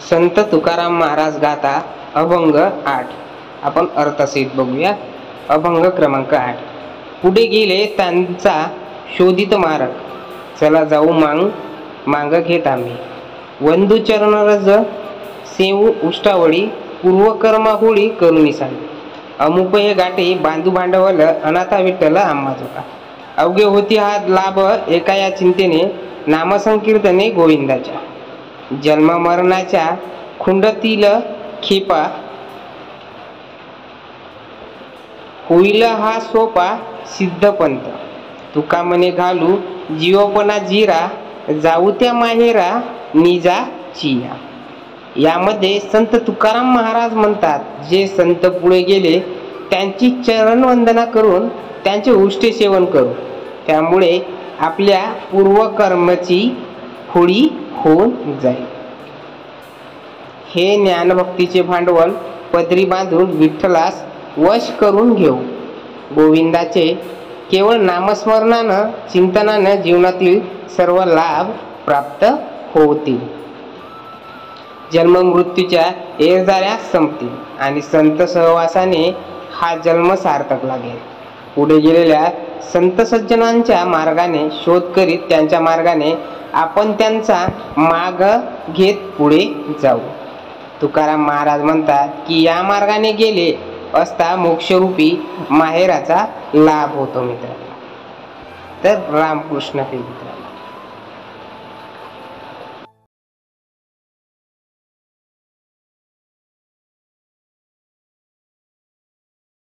संत तुकाराम महाराज गाथा अभंग 8. आपण अर्थसहित बघूया. अभंग क्रमांक 8. पुढे गेले त्यांचा शोधित मार्ग, चला जाऊ मांग घेत आम्ही. वंदू चरण रज सेवू उष्टावळी, पूर्वकर्मा होळी करुणी सांगे. अमुपये गाठी बांधू भांडवल, अनाथा विठ्ठल आम्हा जोगा. अवघे होती हा लाभ एका या चिंतेने, नामसंकीर्तने गोविंदाच्या. जन्म मरणाच्या खुंडतील खेपा, होईल हा सोपा सिद्धपंथ. तुका मने घालू जीवपणा जीरा, जाऊ त्या माहेरा निजा चिया. यामध्ये संत तुकाराम महाराज म्हणतात, जे संत पुढे गेले त्यांची चरणवंदना करून त्यांचे उष्टे सेवन करू, त्यामुळे आपल्या पूर्वकर्माची होळी होऊन जाईल. हे ज्ञानभक्तीचे भांडवल पदरी बांधून विठ्ठलास वश करून घेऊ. गोविंदाचे केवळ नामस्मरणानं चिंतनानं जीवनातील सर्व लाभ प्राप्त होतील. जन्म मृत्यूच्या येरझाऱ्या संपतील आणि संत सहवासाने हा जन्म सार्थक लागेल. पुढे गेलेल्या संत सज्जनांच्या मार्गाने शोध करीत त्यांच्या मार्गाने आपण त्यांचा माग घेत पुढे जाऊ. तुकाराम महाराज म्हणतात की या मार्गाने गेले असता मोक्षरूपी माहेराचा लाभ होतो मित्र. तर रामकृष्ण ते मित्र.